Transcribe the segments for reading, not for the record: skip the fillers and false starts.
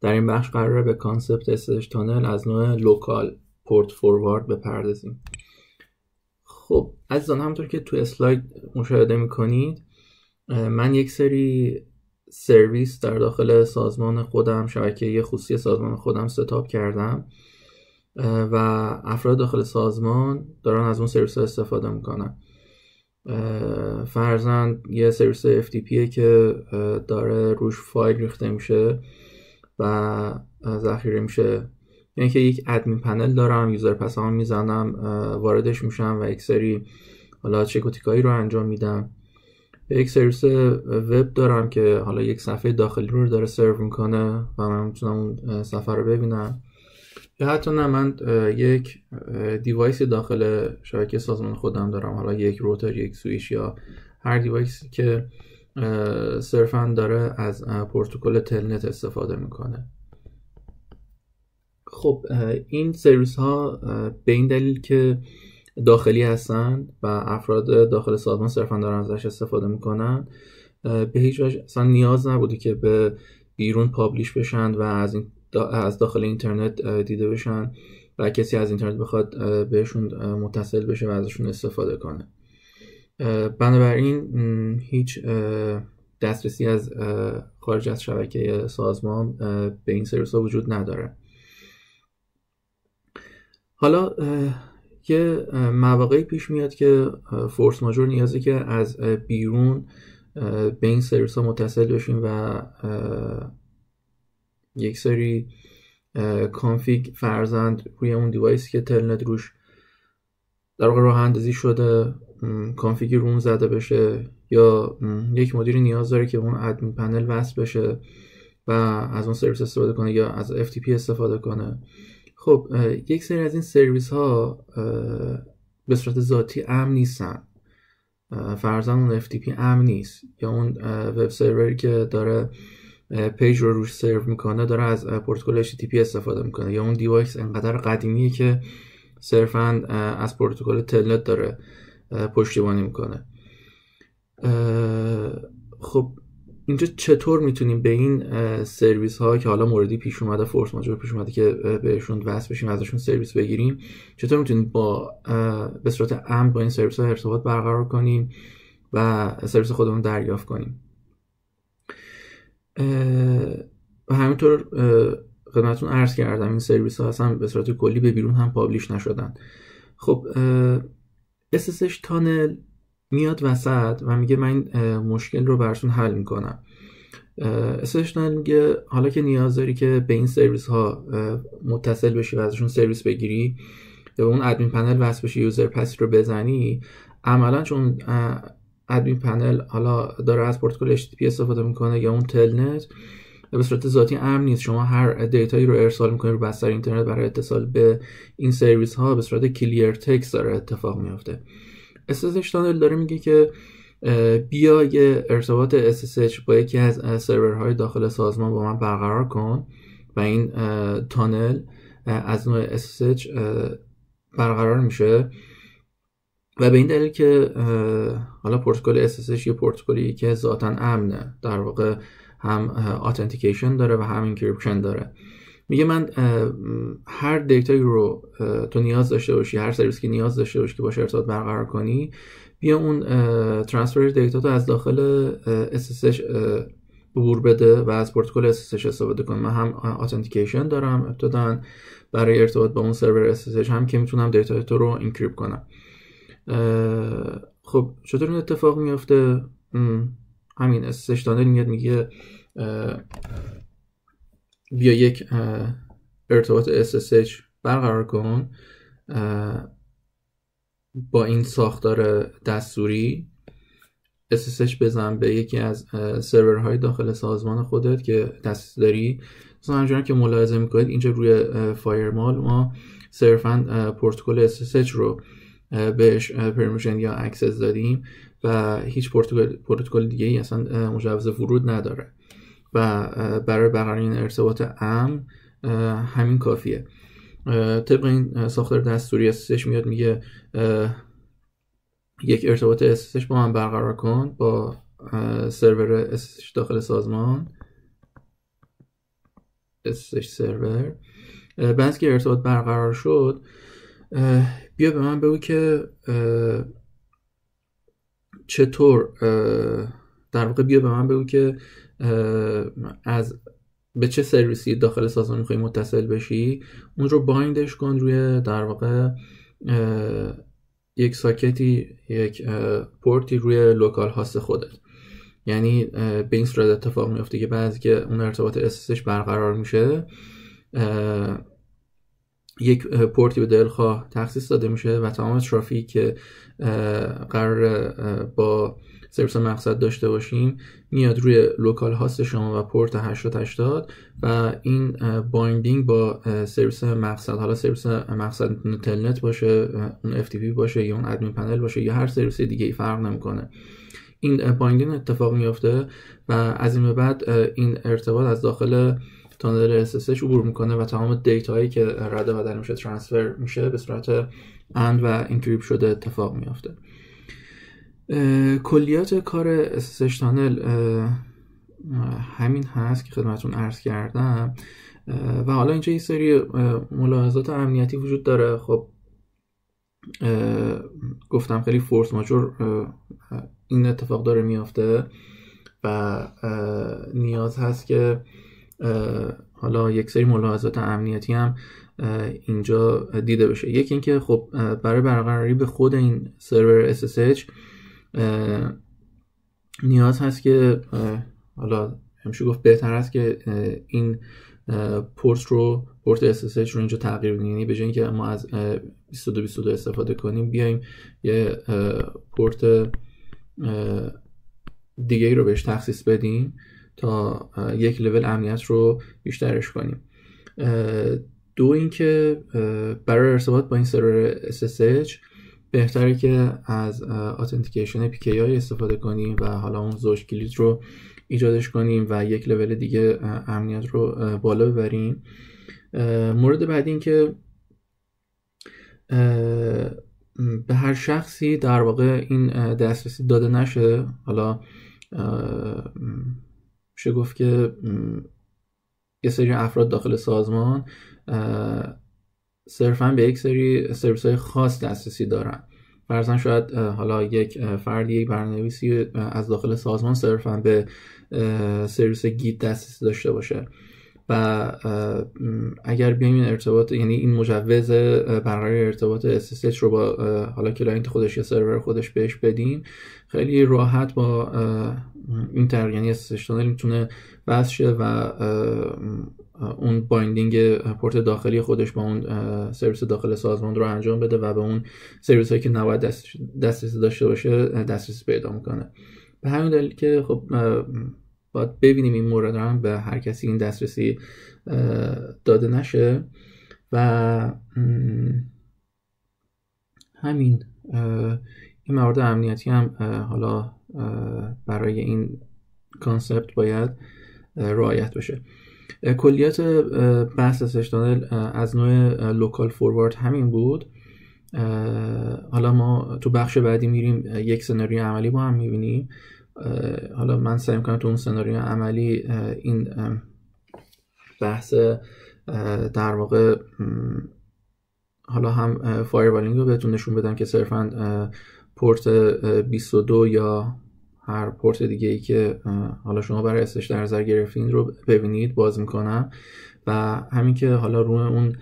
در این بخش قراره به کانسپت SSH تانل از نوع لوکال پورت فوروارد بپردازیم. خب عزیزان، همونطور که تو اسلاید مشاهده میکنید من یک سری سرویس در داخل سازمان خودم، شبکه خصوصی سازمان خودم ستاپ کردم و افراد داخل سازمان دارن از اون سرویس ها استفاده میکنن. فرضاً یه سرویس FTP که داره روش فایل ریخته میشه و ذخیره میشه، یعنی که یک ادمین پنل دارم، یوزر پس هم میزنم، واردش میشم و یک سری حالا چک و تیکایی رو انجام میدم. یک سرویس وب دارم که حالا یک صفحه داخلی رو داره سرو میکنه و من میتونم اون صفحه رو ببینم، یا حتی نه من یک دیوایس داخل شبکه سازمان خودم دارم، حالا یک روتر، یک سویچ یا هر دیوایسی که صرفا داره از پروتکل تلنت استفاده میکنه. خب این سرویس ها به این دلیل که داخلی هستن و افراد داخل سازمان صرفا دارن ازش استفاده میکنن، به هیچ وجه اصلا نیاز نبوده که به بیرون پابلیش بشن و از داخل اینترنت دیده بشن و کسی از اینترنت بخواد بهشون متصل بشه و ازشون استفاده کنه. بنابراین هیچ دسترسی از خارج از شبکه سازمان به این سرویس ها وجود نداره. حالا یه مواقعی پیش میاد که فورس ماژور نیازه که از بیرون به این سرویس ها متصل بشیم و یک سری کانفیگ فرزند روی اون دیوایسی که تلنت روش در واقع راه اندازی شده کانفیگی رون زده بشه، یا یک مدیری نیاز داره که اون ادمین پنل وصل بشه و از اون سرویس استفاده کنه یا از FTP استفاده کنه. خب یک سری از این سرویس ها به صورت ذاتی امن نیستن. فرضاً اون FTP امن نیست، یا اون وب سروری که داره پیج رو روش سرو میکنه داره از پروتکل HTTP استفاده میکنه، یا اون دیوایس انقدر قدیمیه که صرفاً از پروتکل تلنت داره پشتیبانی میکنه. خب اینجا چطور میتونیم به این سرویس ها که حالا موردی پیش اومده، فورس ماژور پیش اومده که بهشون وصل بشیم و ازشون سرویس بگیریم، چطور میتونیم به صورت امن با این سرویس ها ارتباط برقرار کنیم و سرویس خودمون دریافت کنیم؟ و همینطور خدمتتون عرض کردم این سرویس ها اصلا به صورت کلی به بیرون هم پابلیش نشدن. خب SSH تانل میاد وسط و میگه من مشکل رو براتون حل میکنم. SSH تانل میگه حالا که نیاز داری که به این سرویس ها متصل بشی و ازشون سرویس بگیری یا به اون ادمین پنل وصل بشی، یوزر پس رو بزنی، عملا چون ادمین پنل حالا داره از پروتکل HTTP استفاده میکنه یا اون تلنت، به صورت ذاتی امن نیست. شما هر دیتایی رو ارسال میکنید رو بستر اینترنت برای اتصال به این سرویس ها به صورت کلیر تکست داره اتفاق میفته. SSH تانل داره میگه که بیا یه ارتباط SSH با یکی از سرورهای داخل سازمان با من برقرار کن و این تانل از نوع SSH برقرار میشه و به این دلیل که حالا پروتکل SSH یه پروتکلی که ذاتاً امنه، در واقع هم اتنتیکیشن داره و هم انکریپشن داره. میگه من هر دیتایی رو تو نیاز داشته باشی، هر سرویسی که نیاز داشته باشی که باشه ارتباط برقرار کنی، بیا اون ترانسفر دیتا تو از داخل SSH عبور بده و از پروتکل SSH استفاده کن. من هم اتنتیکیشن دارم ابتداً برای ارتباط با اون سرور SSH، هم که میتونم دیتا تو رو انکریپت کنم. خب چطور این اتفاق میفته؟ همین SSH تانل میاد میگه بیا یک ارتباط SSH برقرار کن با این ساختار دستوری، SSH بزن به یکی از سرورهای داخل سازمان خودت که دست داری. مثلا همچنان که ملاحظه میکنید اینجا روی فایرمال ما صرفاً پروتکل SSH رو بهش پرمیشن یا اکسس دادیم و هیچ پروتکل دیگه ای اصلا مجوز ورود نداره و برای برقراری این ارتباط امن همین کافیه. طبق این ساختار دستوری SSH میاد میگه یک ارتباط SSH با من برقرار کن با سرور SSH داخل سازمان. SSH سرور. بعد که ارتباط برقرار شد بیا به من بگو که چطور در واقع بیا به من بگو که به چه سرویسی داخل سازمان میخوای متصل بشی، اون رو بایندش کن روی در واقع یک ساکتی، یک پورتی روی لوکال هاست خودت. یعنی به این صورت اتفاق میفته که بعضی که اون ارتباط SSH برقرار میشه یک پورتی به دلخواه تخصیص داده میشه و تمام ترافیک که قرار با سرویس مقصد داشته باشیم میاد روی لوکال هاست شما و پورت 8080 و این بایندینگ با سرویس مقصد، حالا سرویس مقصد میتونه تلنت باشه، اون FTP باشه یا اون ادمین پنل باشه یا هر سرویس دیگه ای فرق نمیکنه، این بایندینگ اتفاق میفته و از این به بعد این ارتباط از داخل تانل SSH عبور میکنه و تمام دیتایی که رد و بدل میشه ترانسفر میشه به صورت اند و انکریپت شده اتفاق میفته. کلیات کار SSH تانل همین هست که خدمتتون عرض کردم و حالا اینجا یه سری ملاحظات امنیتی وجود داره. خب گفتم خیلی فورس ماجور این اتفاق داره میفته و نیاز هست که حالا یک سری ملاحظات امنیتی هم اینجا دیده بشه. یکی این که خب برای برقراری به خود این سرور SSH نیاز هست که حالا همیشه گفت بهتر است که این پورت SSH رو اینجا تغییر بدیم. یعنی به جای اینکه ما از 2222 استفاده کنیم بیایم یه پورت دیگه رو بهش تخصیص بدیم تا یک لول امنیت رو بیشترش کنیم. دو اینکه برای ارتباط با این سرور SSH بهتره که از اتنتیکیشن PKI استفاده کنیم و حالا اون زوج کلید رو ایجادش کنیم و یک لول دیگه امنیت رو بالا ببریم. مورد بعدی این که به هر شخصی در واقع این دسترسی داده نشه. حالا میشه گفت که یه سری افراد داخل سازمان صرفاً به یک سری سرویس‌های خاص دسترسی دارن. فرضاً شاید حالا یک فردی، یک برنامه‌نویسی از داخل سازمان صرفاً به سرویس گیت دسترسی داشته باشه و اگر بیایم این ارتباط، یعنی این مجوز برقراری ارتباط SSH رو با حالا کلاینت خودش یا سرور خودش بهش بدیم، خیلی راحت با این طریق یعنی SSH تانل میتونه وصل شه و اون بایندینگ پورت داخلی خودش با اون سرویس داخل سازمان رو انجام بده و به اون سرویس هایی که نباید دسترسی داشته باشه دسترسی پیدا میکنه. به همین دلیل که خب باید ببینیم این مورد هم به هر کسی این دسترسی داده نشه و همین این موارد امنیتی هم حالا برای این کانسپت باید رعایت بشه. کلیات بحث SSH تانل از نوع لوکال فوروارد همین بود. حالا ما تو بخش بعدی میریم یک سناریو عملی با هم میبینیم. حالا من سعی میکنم تو اون سناریو عملی این بحث در واقع حالا هم فایروالینگ رو بهتون نشون بدم که صرفاً پورت 22 یا هر پورت دیگه ای که حالا شما برای SSH در نظر گرفتین رو ببینید باز میکنم و همین که حالا روی اون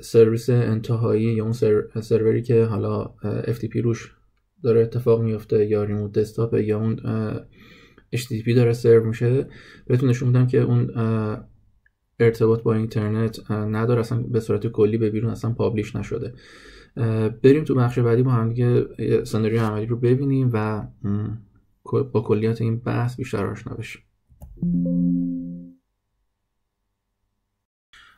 سرویس انتهایی یا اون سروری که حالا FTP روش داره اتفاق میفته یا ریموت دسکتاپ یا اون HTTP داره سرو میشه بهتون نشون میدم که اون ارتباط با اینترنت نداره، اصلا به صورت کلی به بیرون اصلا پابلیش نشده. بریم تو بخش بعدی با هم دیگه سناریو عملی رو ببینیم و با کلیات این بحث بیشتر آشنا بشیم.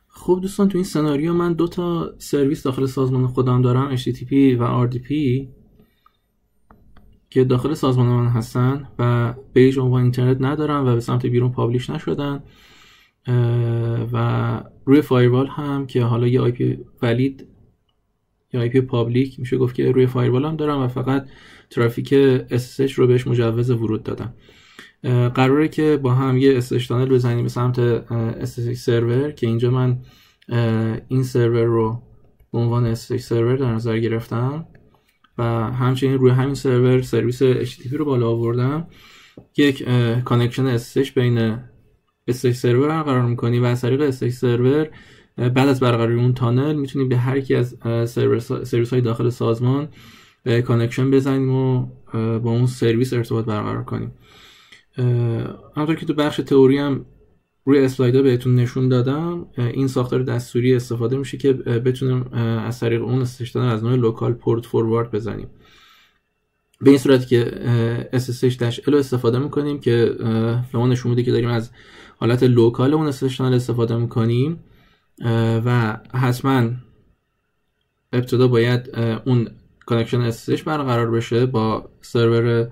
خب دوستان، تو این سناریو من 2 تا سرویس داخل سازمان خودم دارم، HTTP و RDP که داخل سازمان من هستن و پیج عنوان اینترنت ندارن و به سمت بیرون پابلیش نشدن و روی فایروال هم که حالا یه IP ولید یا IP پابلیک میشه گفت که روی فایروال هم دارم و فقط ترافیک SSH رو بهش مجوز ورود دادم. قراره که با هم یه SSH تانل بزنیم به سمت SSH سرور که اینجا من این سرور رو به عنوان SSH سرور در نظر گرفتم و همچنین روی همین سرور سرویس HTTP رو بالا آوردم. یک کانکشن SSH بین SSH سرور برقرار می‌کنی و از طریق SSH سرور بعد از برقراری اون تانل میتونیم به هر یکی از سرویس‌های داخل سازمان کانکشن بزنیم و با اون سرویس ارتباط برقرار کنیم. همونطور که تو بخش تئوری هم روی اسلایدها بهتون نشون دادم، این ساختار دستوری استفاده میشه که بتونیم از طریق اون SSH تانل از نوع لوکال پورت فوروارد بزنیم. به این صورتی که SSH-L رو استفاده میکنیم که به ما نشون میده که داریم از حالت لوکال اون SSH تانل استفاده میکنیم و حتما ابتدا باید اون کانکشن SSH برقرار بشه با سرور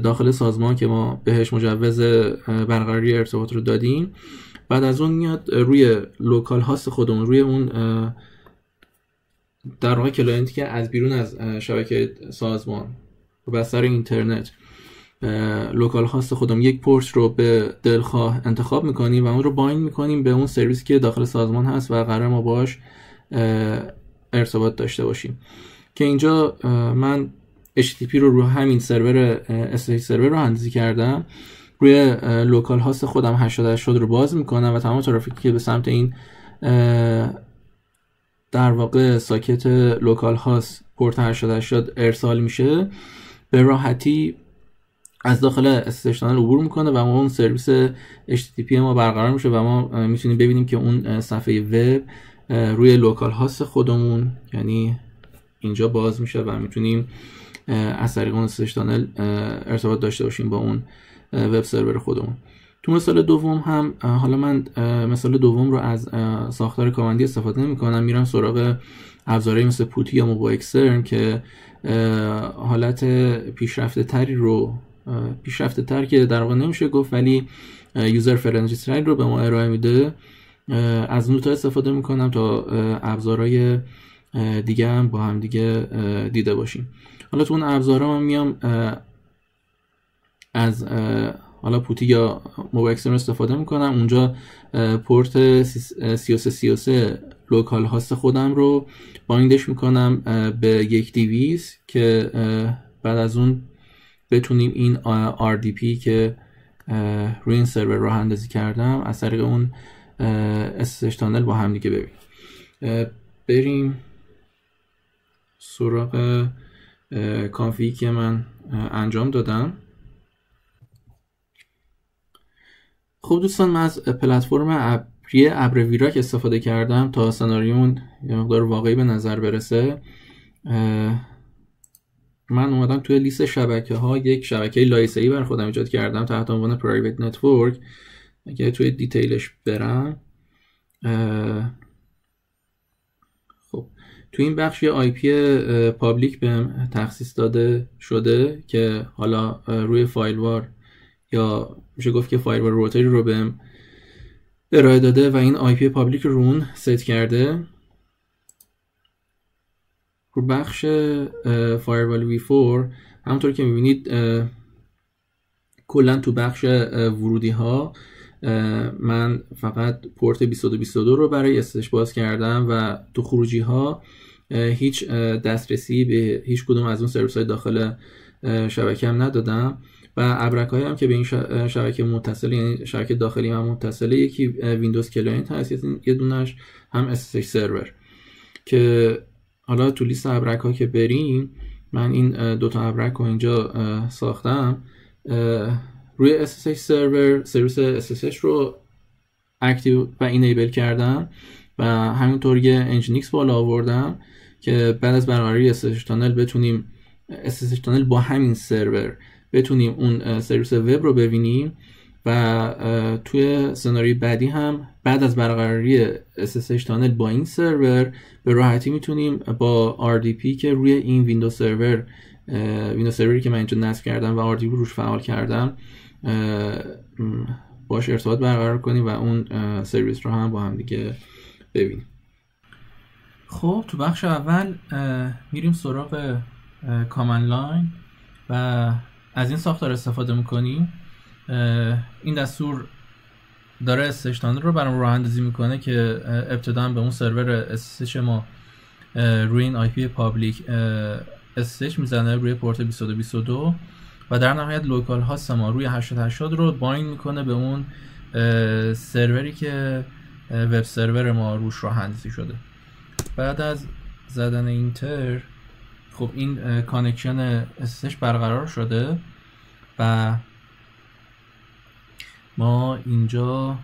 داخل سازمان که ما بهش مجوز برقراری ارتباط رو دادیم. بعد از اون میاد روی لوکال هاست خودمون، روی اون در واقع کلاینتی که از بیرون از شبکه سازمان و بستر اینترنت لوکال هاست خودمون یک پورت رو به دلخواه انتخاب میکنیم و اون رو بایند میکنیم به اون سرویسی که داخل سازمان هست و قرار ما باش ارتباط داشته باشیم. که اینجا من HTTP رو همین سرور SSH سرور رو اندازی کردم، روی لوکال هاست خودم 8080 رو باز میکنم و تمام ترافیکی که به سمت این در واقع ساکت لوکال هاست پورت 8080 ارسال میشه به راحتی از داخل SSH تانل عبور میکنه و اون سرویس HTTP ما برقرار میشه و ما میتونیم ببینیم که اون صفحه وب روی لوکال هاست خودمون یعنی اینجا باز میشه و میتونیم از طریق اون SSH تانل ارتباط داشته باشیم با اون وب سرور خودمون. تو مثال دوم هم حالا من مثال دوم رو از ساختار کامندی استفاده نمی کنم، میرم سراغ ابزارهایی مثل پوتی یا موبا اکسترن که حالت پیشرفته تر که در واقع نمیشه گفت ولی یوزر فرندلی تر رو به ما ارائه میده، از اون استفاده میکنم تا ابزارهای دیگه هم با هم دیگه دیده باشیم. حالا تو اون ابزارها من میام از حالا پوتی یا موبا اکسترن استفاده میکنم، اونجا پورت 3333 لوکال هاست خودم رو بایندش میکنم به یک دیویس که بعد از اون بتونیم این RDP که روی این سرور راه اندازی کردم از طریق اون SSH تانل با هم دیگه ببینیم. بریم سراغ کانفیگی که من انجام دادم. خب دوستان، من از پلتفرم ابری ابرویراک استفاده کردم تا سناریون یه مقدار واقعی به نظر برسه. من اومدم توی لیست شبکه ها یک شبکه لایسه‌ای بر خودم ایجاد کردم تحت عنوان پرایوت نتورک. اگه توی دیتیلش برم، خب تو این بخش یه آی پی پابلیک بهم تخصیص داده شده که حالا روی فایلوار یا میشه گفت که فایلوار روتری رو بهم ارائه داده و این آی پی پابلیک رو اون ست کرده. رو بخش فایروال V4 همونطور که میبینید کلا تو بخش ورودی ها من فقط پورت 2222 رو برای SSH باز کردم و تو خروجی ها هیچ دسترسی به هیچ کدوم از اون سرویس های داخل شبکه هم ندادم و ابرک های هم که به این شبکه متصل، یعنی شبکه داخلی هم متصله، یکی ویندوز کلاینت هست، یه دونش هم SSH سرور. که حالا تو لیست ابرک ها که بریم، من این دوتا ابرک رو اینجا ساختم. روی SSH سرور سرویس SSH رو اکتیو و اینیبل کردم و همینطور یه انجینیکس بالا آوردم که بعد از برقراری SSH تانل بتونیم SSH تانل با همین سرور بتونیم اون سرویس وب رو ببینیم و توی سناریوی بعدی هم بعد از برقراری SSH تانل با این سرور به راحتی میتونیم با RDP که روی این ویندوز سروری که من اینجا نصب کردم و RDP روش فعال کردم باش ارتباط برقرار کنیم و اون سرویس رو هم با هم دیگه ببینیم. خب تو بخش اول میریم سراغ کامند لاین و از این ساختار استفاده میکنیم این دستور داره SSH تانل رو برام راه اندازی میکنه که ابتدا به اون سرور SSH ما روی این آی پی پابلیک SSH میزنه روی پورت 2222 و در نهایت لوکال هاست ما روی 8080 رو بایند میکنه به اون سروری که وب سرور ما روش راه اندازی شده. بعد از زدن اینتر خب این کانکشن SSH برقرار شده و ما اینجا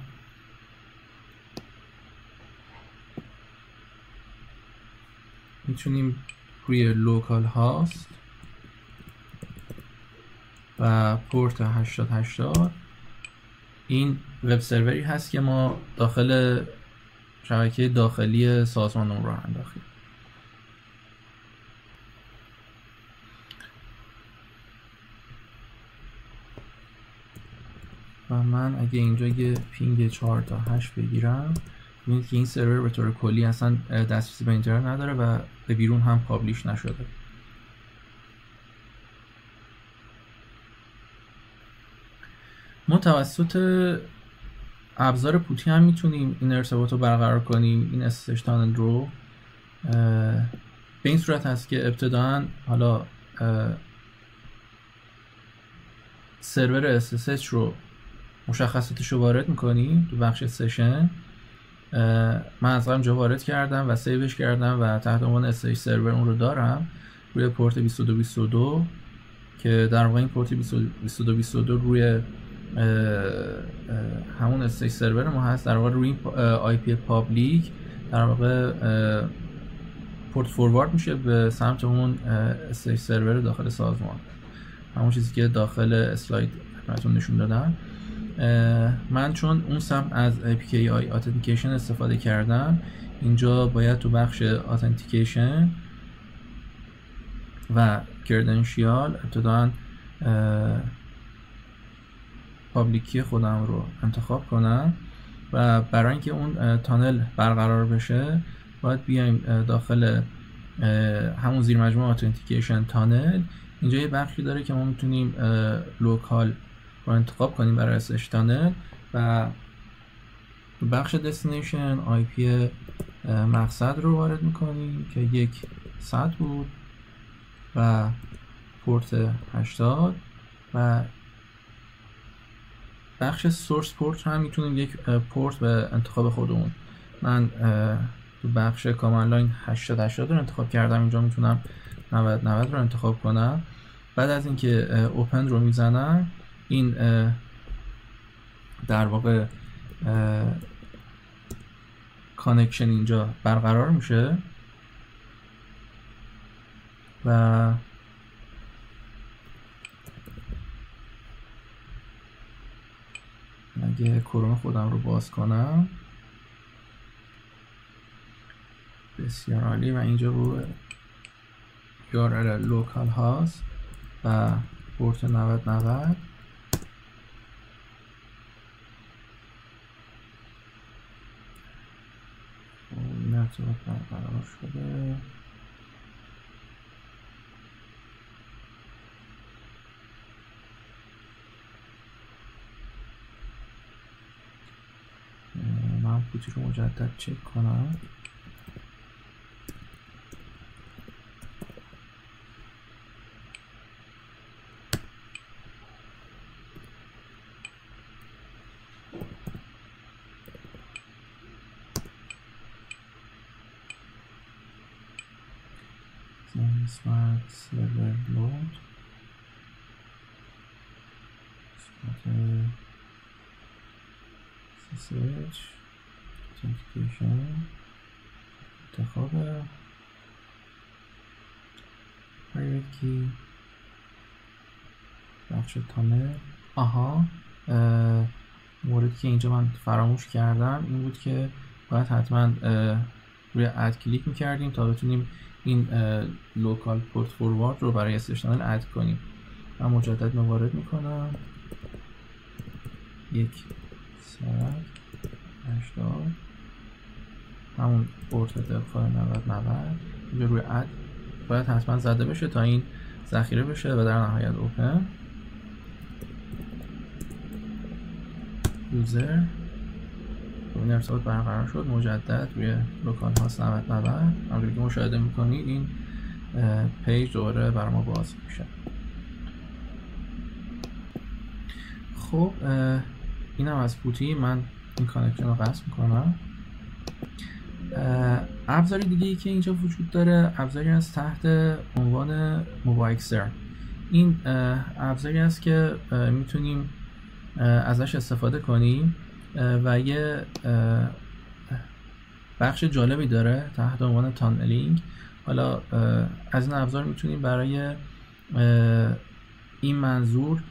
میتونیم روی لوکال هاست و پورت 8080 این وب سروری هست که ما داخل شبکه داخلی سازمانمون راه انداختیم. و من اگه اینجا یه پینگ 4 تا 8 بگیرم می‌بینید که این سرور به طور کلی اصلا دسترسی به اینترنت نداره و به بیرون هم پابلیش نشده. ما توسط ابزار پوتی هم میتونیم این ارتباط رو برقرار کنیم، این SSH تانل رو. به این صورت هست که ابتداً حالا سرور SSH رو مشخصاتش رو وارد میکنیم تو بخش سشن. من از قبل وارد کردم و سیوش کردم و تحت عنوان SSH سرور اون رو دارم روی پورت 2222 که در واقع این پورت 2222 روی همون SSH سرور ما هست. در واقع روی آی پی پابلیک در واقع پورت فوروارد میشه به سمت اون SSH سرور داخل سازمان، همون چیزی که داخل اسلاید خدمتتون نشون دادم. من چون اون سمت از PKI Authentication استفاده کردم، اینجا باید تو بخش Authentication و Credential ابتداً پابلیکی خودم رو انتخاب کنم و برای اینکه اون تانل برقرار بشه باید بیایم داخل همون زیر مجموعه Authentication تانل. اینجا یه بخشی داره که ما میتونیم لوکال رو انتخاب کنیم برای SSH تانل و بخش دستینیشن آی پی مقصد رو وارد میکنیم که 100 بود و پورت 80 و بخش سورس پورت هم میتونیم یک پورت به انتخاب خودمون. من تو بخش کامند لاین 8080 رو انتخاب کردم، اینجا میتونم 9090 رو انتخاب کنم. بعد از اینکه اوپن رو میزنم این در واقع کانکشن اینجا برقرار میشه و اگه کروم خودم رو باز کنم بسیار عالی و اینجا رو URL لوکال هاست و پورت 9090 این ارتباط برقرار شده. من پوتی رو مجدد چک کنم. Smart server load SSH authentication انتخاب private key بخش تانل. موردی که اینجا من فراموش کردم این بود که باید حتما روی اد کلیک میکردیم تا بتونیم این لوکال پورت فوروارد رو برای SSH تانل اد کنیم. من مجدد وارد میکنم 180 همون پورت دفاع 9090 اینجا روی اد باید حتما زده بشه تا این ذخیره بشه و در نهایت اوپن. یوزر. این ارتباط برقرار شد مجدد روی لوکال هاست 9090. همونطور که مشاهده میکنید این پیج دوباره برای ما باز میشه. خب اینم از بوتی. من این کانکشن رو قطع میکنم. ابزار دیگه ای که اینجا وجود داره ابزاری از تحت عنوان موبایکسر. این ابزاری است که میتونیم ازش استفاده کنیم و یه بخش جالبی داره تحت عنوان تانلینگ. حالا از این ابزار میتونیم برای این منظور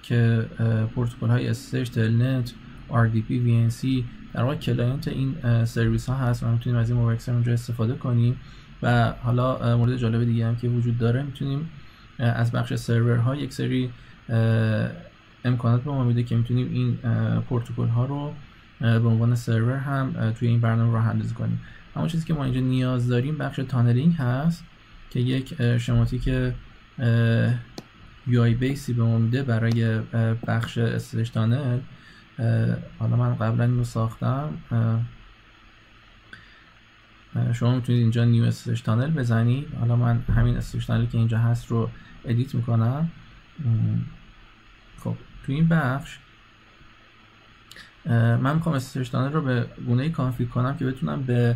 که پروتکل های SSH، تلنت، RDP، VNC در واقع کلاینت این سرویس ها هست و میتونیم از این موبایکسر اونجا استفاده کنیم. و حالا مورد جالب دیگه هم که وجود داره میتونیم از بخش سرورها یک سری امکانات به ما میده که میتونیم این پروتکل ها رو به عنوان سرور هم توی این برنامه راه اندازی کنیم. همون چیزی که ما اینجا نیاز داریم بخش تانلینگ هست که یک شماتیک UI بیسی به ما میده برای بخش SSH تانل. حالا من قبلا اینو ساختم. شما میتونید اینجا نیو SSH تانل بزنید. حالا من همین SSH تانلی که اینجا هست رو ادیت میکنم. خب تو این بخش من میخوام SSH تانل رو به گونه‌ای کانفیگ کنم که بتونم به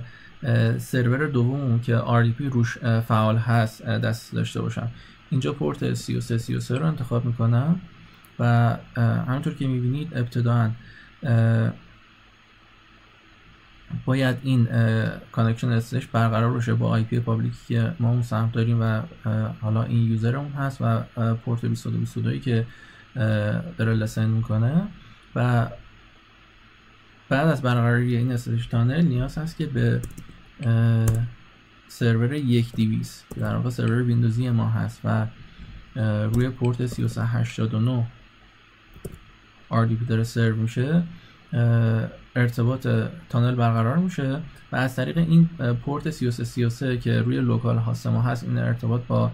سرور دوم که RDP روش فعال هست دست داشته باشم. اینجا پورت 33 رو انتخاب میکنم و همونطور که میبینید ابتداً باید این کانکشن SSH برقرار باشه با IP پابلیکی که ما اون سمت داریم و حالا این یوزرمون هست و پورت 2222 که داره لسن میکنه. و بعد از برقراری این SSH تانل نیاز هست که به سرور 1200 که در واقع سرور ویندوزی ما هست و روی پورت 3389 RDP داره سرو میشه ارتباط تانل برقرار میشه و از طریق این پورت 3333 که روی لوکال هاست ما هست این ارتباط با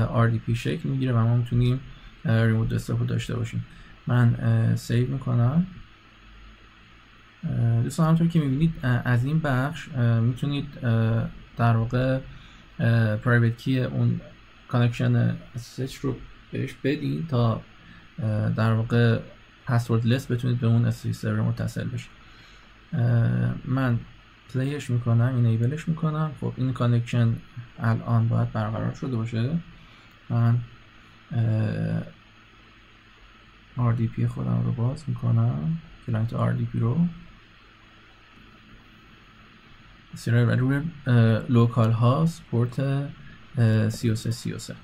RDP شکل میگیره و ما میتونیم ریموت دسکتاپ داشته باشیم. من سیو میکنم. دوستان همونطور که میبینید از این بخش میتونید در واقع پرایوت کی اون کانکشن SSH رو بهش بدین تا در واقع پسورد لس بتونید به اون SSH سرور متصل بشید. من پلیش میکنم، اینیبلش میکنم. خب این کانکشن الان باید برقرار شده باشه. من RDP خودم رو باز میکنم، کلاینت RDP رو روی لوکال هاست پورت 3333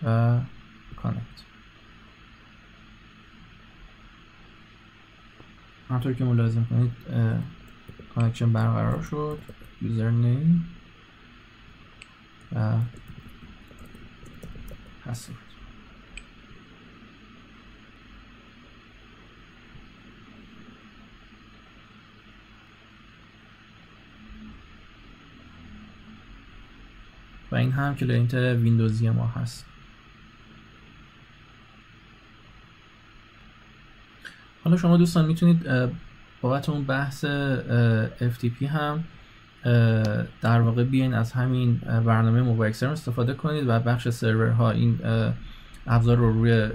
و کانکت. همطور که ملاحظه کنید کانکشن برقرار شد. یوزر نیم و پسورد. و این هم کلاینت ویندوزی ما هست. حالا شما دوستان میتونید بابت اون بحث FTP هم در واقع بیاین از همین برنامه موبایکسر استفاده کنید و بخش سرورها این ابزار رو روی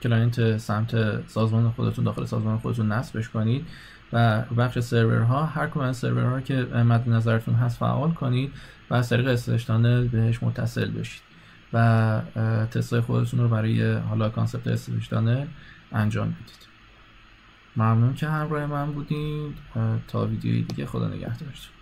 کلاینت سمت سازمان خودتون داخل سازمان خودتون نصبش کنید و بخش سرورها هر کدوم از سرورها که مد نظرتون هست فعال کنید و از طریق SSH تانل بهش متصل بشید و تستای خودتون رو برای حالا کانسپت SSH تانل انجام بدید. ممنون که همراه من بودید. تا ویدیوی دیگه خدا نگهدارتون.